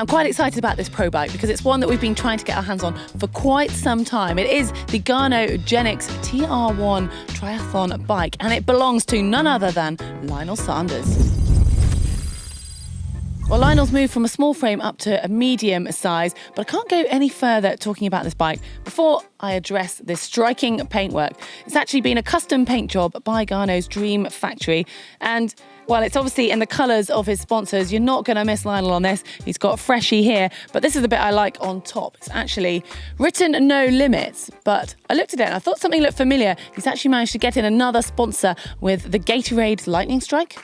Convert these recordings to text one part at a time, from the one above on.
I'm quite excited about this pro bike because it's one that we've been trying to get our hands on for quite some time. It is the Garneau Gennix TR1 triathlon bike, and it belongs to none other than Lionel Sanders. Well, Lionel's moved from a small frame up to a medium size, but I can't go any further talking about this bike before I address this striking paintwork. It's actually been a custom paint job by Garneau's Dream Factory, and well, it's obviously in the colours of his sponsors. You're not going to miss Lionel on this. He's got Freshie here, but this is the bit I like on top. It's actually written no limits, but I looked at it and I thought something looked familiar. He's actually managed to get in another sponsor with the Gatorade Lightning Strike.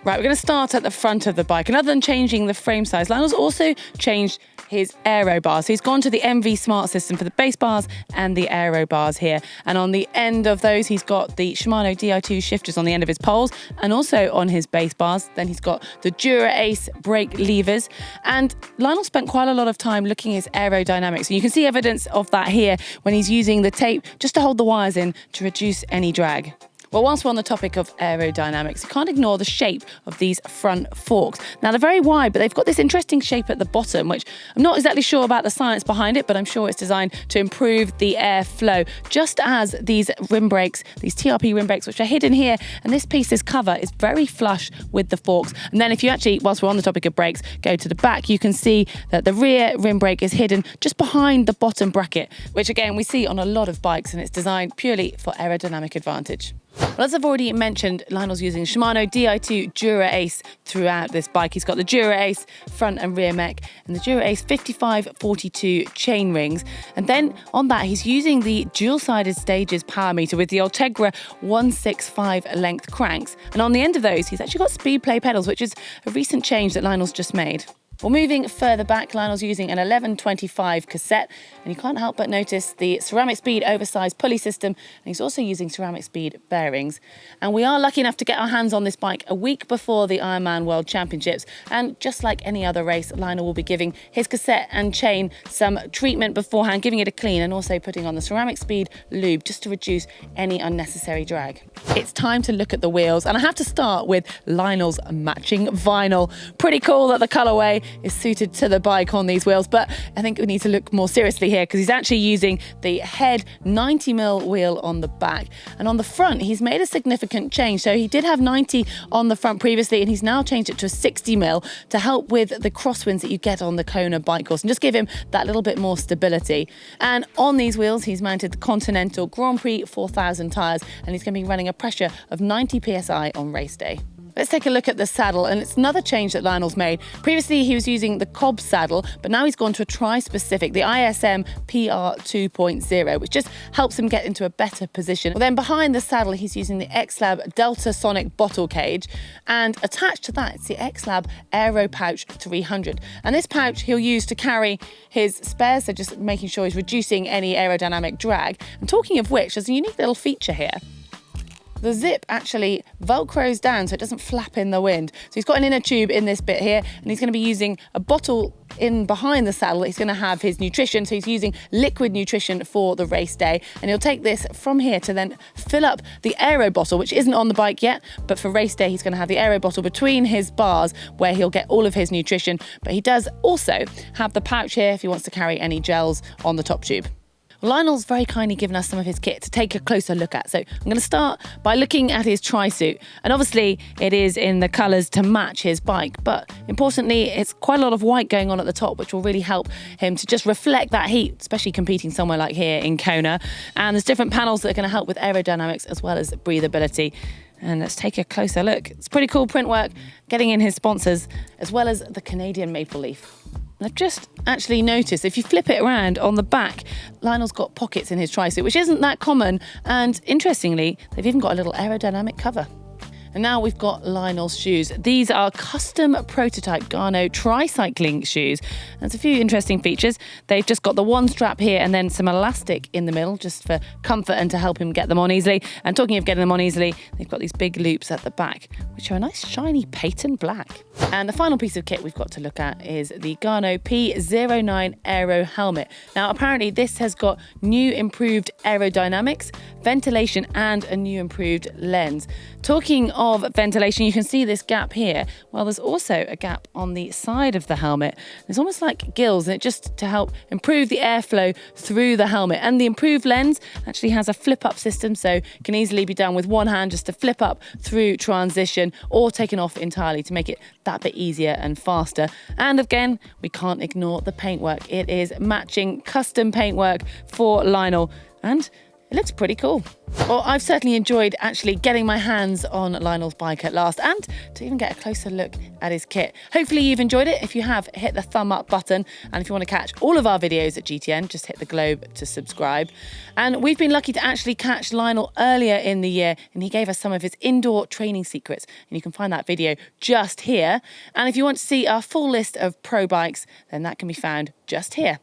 Right, we're going to start at the front of the bike. And other than changing the frame size, Lionel's also changed his aero bars. So he's gone to the MV Smart system for the base bars and the aero bars here. And on the end of those, he's got the Shimano Di2 shifters on the end of his poles and also on his base bars. Then he's got the Dura Ace brake levers. And Lionel spent quite a lot of time looking at his aerodynamics. And you can see evidence of that here when he's using the tape just to hold the wires in to reduce any drag. Well, whilst we're on the topic of aerodynamics, you can't ignore the shape of these front forks. Now, they're very wide, but they've got this interesting shape at the bottom, which I'm not exactly sure about the science behind it, but I'm sure it's designed to improve the airflow, just as these rim brakes, these TRP rim brakes, which are hidden here, and this piece, this cover, is very flush with the forks. And then if you actually, whilst we're on the topic of brakes, go to the back, you can see that the rear rim brake is hidden just behind the bottom bracket, which again, we see on a lot of bikes, and it's designed purely for aerodynamic advantage. Well, as I've already mentioned, Lionel's using Shimano Di2 Dura Ace throughout this bike. He's got the Dura Ace front and rear mech and the Dura Ace 5542 chain rings. And then on that, he's using the dual-sided stages power meter with the Ultegra 165 length cranks. And on the end of those, he's actually got speed play pedals, which is a recent change that Lionel's just made. Well, moving further back, Lionel's using an 1125 cassette, and you can't help but notice the Ceramic Speed oversized pulley system, and he's also using Ceramic Speed bearings. And we are lucky enough to get our hands on this bike a week before the Ironman World Championships, and just like any other race, Lionel will be giving his cassette and chain some treatment beforehand, giving it a clean, and also putting on the Ceramic Speed lube just to reduce any unnecessary drag. It's time to look at the wheels, and I have to start with Lionel's matching vinyl. Pretty cool that the colourway is suited to the bike on these wheels, but I think we need to look more seriously here because he's actually using the head 90mm wheel on the back, and on the front he's made a significant change. So he did have 90 on the front previously, and he's now changed it to a 60mm to help with the crosswinds that you get on the Kona bike course and just give him that little bit more stability. And on these wheels he's mounted the Continental Grand Prix 4000 tyres, and he's going to be running a pressure of 90 psi on race day. Let's take a look at the saddle, and it's another change that Lionel's made. Previously, he was using the Cobb saddle, but now he's gone to a tri-specific, the ISM PR 2.0, which just helps him get into a better position. Well, then behind the saddle, he's using the X-Lab Delta Sonic bottle cage, and attached to that, it's the X-Lab Aero Pouch 300. And this pouch he'll use to carry his spares, so just making sure he's reducing any aerodynamic drag. And talking of which, there's a unique little feature here. The zip actually velcros down so it doesn't flap in the wind. So he's got an inner tube in this bit here, and he's going to be using a bottle in behind the saddle. He's going to have his nutrition, so he's using liquid nutrition for the race day, and he'll take this from here to then fill up the aero bottle, which isn't on the bike yet, but for race day he's going to have the aero bottle between his bars where he'll get all of his nutrition. But he does also have the pouch here if he wants to carry any gels on the top tube. Lionel's very kindly given us some of his kit to take a closer look at. So I'm going to start by looking at his tri-suit. And obviously it is in the colours to match his bike, but importantly, it's quite a lot of white going on at the top, which will really help him to just reflect that heat, especially competing somewhere like here in Kona. And there's different panels that are going to help with aerodynamics as well as breathability. And let's take a closer look. It's pretty cool print work, getting in his sponsors, as well as the Canadian maple leaf. I've just actually noticed, if you flip it around on the back, Lionel's got pockets in his tri-suit, which isn't that common. And interestingly, they've even got a little aerodynamic cover. And now we've got Lionel's shoes. These are custom prototype Garneau tricycling shoes. There's a few interesting features. They've just got the one strap here and then some elastic in the middle just for comfort and to help him get them on easily. And talking of getting them on easily, they've got these big loops at the back, which are a nice shiny patent black. And the final piece of kit we've got to look at is the Garneau P09 Aero helmet. Now, apparently this has got new improved aerodynamics, ventilation, and a new improved lens. Talking of ventilation, you can see this gap here. Well, there's also a gap on the side of the helmet. It's almost like gills, and it just to help improve the airflow through the helmet. And the improved lens actually has a flip-up system, so it can easily be done with one hand just to flip up through transition, or taken off entirely to make it that bit easier and faster. And again, we can't ignore the paintwork. It is matching custom paintwork for Lionel, and it looks pretty cool. Well, I've certainly enjoyed actually getting my hands on Lionel's bike at last, and to even get a closer look at his kit. Hopefully you've enjoyed it. If you have, hit the thumb up button. And if you want to catch all of our videos at GTN, just hit the globe to subscribe. And we've been lucky to actually catch Lionel earlier in the year, and he gave us some of his indoor training secrets. And you can find that video just here. And if you want to see our full list of pro bikes, then that can be found just here.